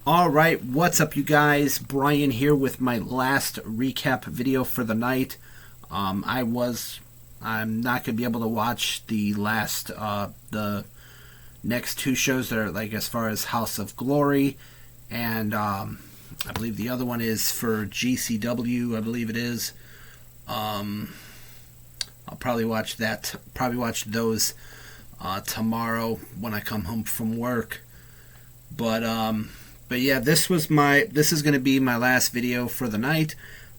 All right, what's up, you guys? Brian here with my last recap video for the night. I'm not gonna be able to watch the next two shows that are like as far as House of Glory, and I believe the other one is for GCW. I believe it is. I'll probably watch that. Probably watch those tomorrow when I come home from work. But yeah, this is going to be my last video for the night,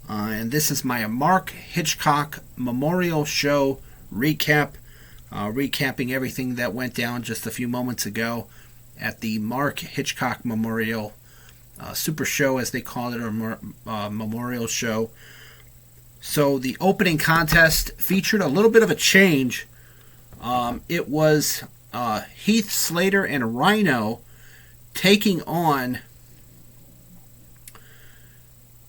and this is my Mark Hitchcock Memorial Show recap, recapping everything that went down just a few moments ago at the Mark Hitchcock Memorial Super Show, as they call it, or Memorial Show. So the opening contest featured a little bit of a change. It was Heath Slater and Rhino taking on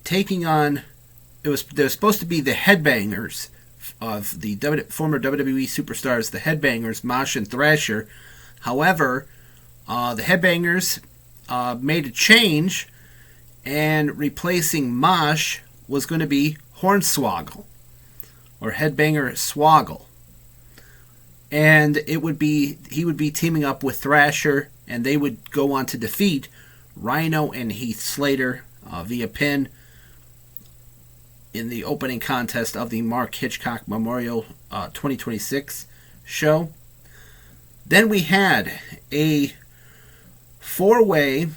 they're supposed to be the headbangers of the former WWE superstars, the headbangers Mosh and Thrasher. However, the headbangers made a change, and replacing Mosh was going to be Hornswoggle, or Headbanger Swoggle, and he would be teaming up with Thrasher, and they would go on to defeat Rhino and Heath Slater via pin in the opening contest of the Mark Hitchcock Memorial 2026 show. Then we had a four-way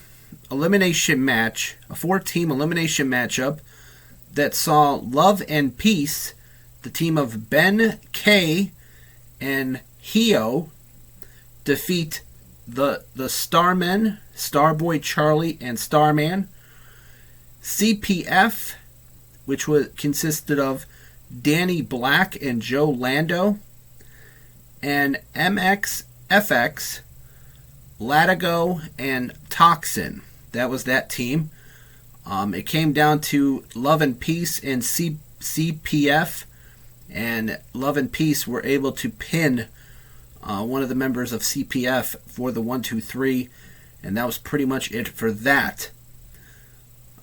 elimination match, a four-team elimination matchup that saw Love and Peace, the team of Ben K and Hio, defeat the Starmen, Starboy Charlie and Starman. CPF, which consisted of Danny Black and Joe Lando, and MXFX, Latigo and Toxin. That was that team. It came down to Love and Peace and CPF, and Love and Peace were able to pin one of the members of CPF for the 1-2-3, and that was pretty much it for that.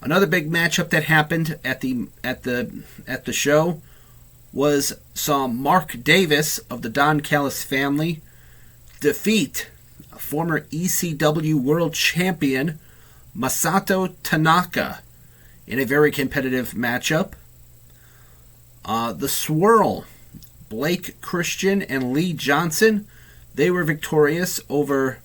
Another big matchup that happened at the show saw Mark Davis of the Don Callis family defeat former ECW World Champion Masato Tanaka in a very competitive matchup. The Swirl, Blake Christian and Lee Johnson, they were victorious over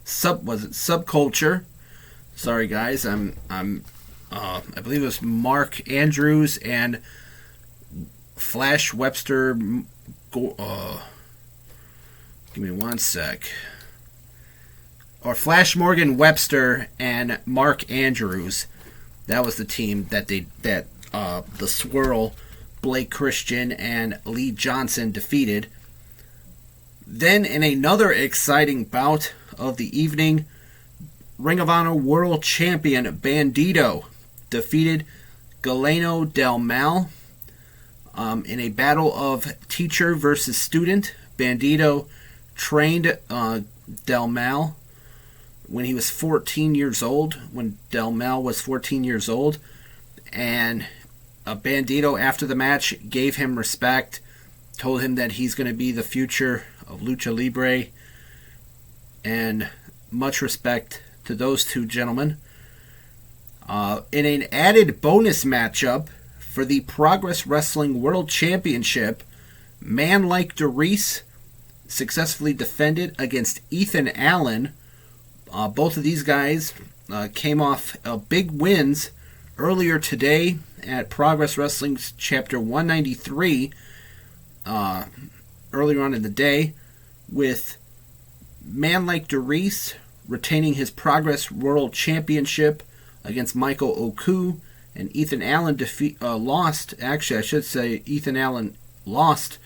Subculture. Sorry guys, I believe it was Mark Andrews and Flash Webster. Give me one sec. Or Flash Morgan Webster and Mark Andrews. That was the team that the Swirl, Blake Christian and Lee Johnson defeated. Then in another exciting bout of the evening, Ring of Honor World Champion Bandito defeated Galeno Del Mal in a battle of teacher versus student. Bandito trained Del Mal when he was 14 years old, when Del Mal was 14 years old, and Bandito, after the match, gave him respect, told him that he's going to be the future of Lucha Libre, and much respect to those two gentlemen. In an added bonus matchup for the Progress Wrestling World Championship, Man Like DeReese successfully defended against Ethan Allen. Both of these guys came off big wins earlier today at Progress Wrestling's Chapter 193, earlier on in the day, with Man Like DeReese retaining his Progress World Championship against Michael Oku, and Ethan Allen lost. Actually, I should say Ethan Allen lost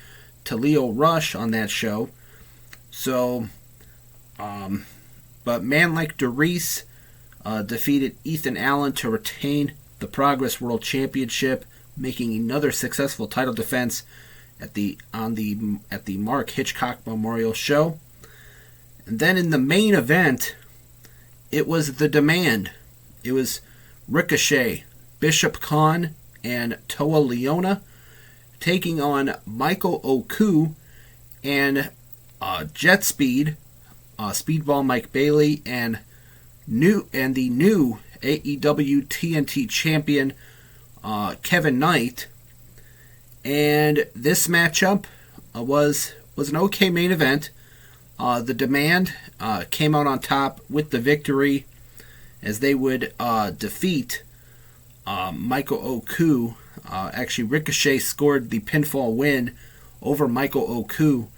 to Leo Rush on that show. So, but Man Like DeReese defeated Ethan Allen to retain the Progress World Championship, making another successful title defense at the Mark Hitchcock Memorial Show. And then in the main event, it was The Demand. It was Ricochet, Bishop Khan, and Toa Leona taking on Michael Oku and Jet Speed, Speedball Mike Bailey, and the new AEW TNT champion Kevin Knight. And this matchup was an okay main event. The Demand came out on top with the victory as they would defeat Michael Oku. Actually, Ricochet scored the pinfall win over Michael Oku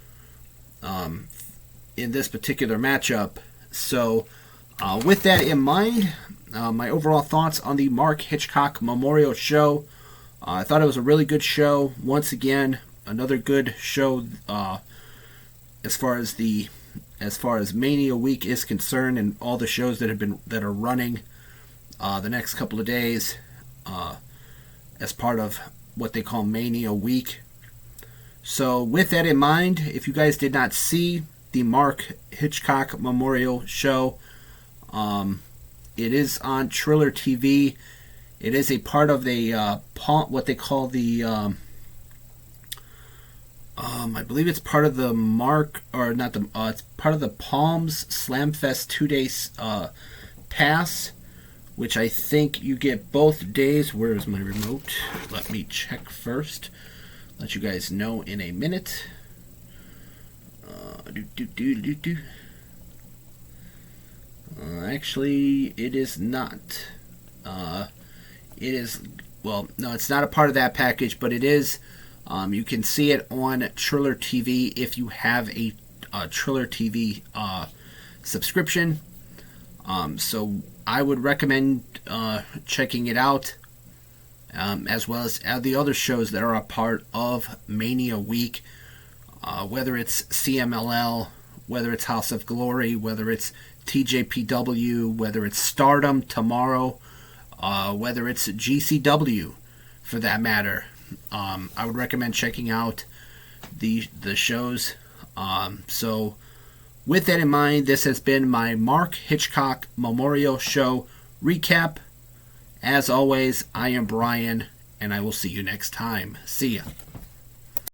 in this particular matchup. So, with that in mind, my overall thoughts on the Mark Hitchcock Memorial Show. I thought it was a really good show. Once again, another good show as far as Mania Week is concerned, and all the shows that are running the next couple of days as part of what they call Mania Week. So with that in mind, if you guys did not see the Mark Hitchcock Memorial Show, it is on Triller TV. It is a part of the what they call the I believe it's part of the it's part of the Palms Slamfest 2-day pass, which I think you get both days. Where is my remote? Let me check first. Let you guys know in a minute. Actually, it is not. It is, well, no, it's not a part of that package, but it is. You can see it on Triller TV if you have a Triller TV subscription. So I would recommend checking it out, as well as the other shows that are a part of Mania Week, whether it's CMLL, whether it's House of Glory, whether it's TJPW, whether it's Stardom tomorrow, whether it's GCW for that matter. I would recommend checking out the shows. So with that in mind, this has been my Mark Hitchcock Memorial Show recap. As always, I am Brian, and I will see you next time. See ya.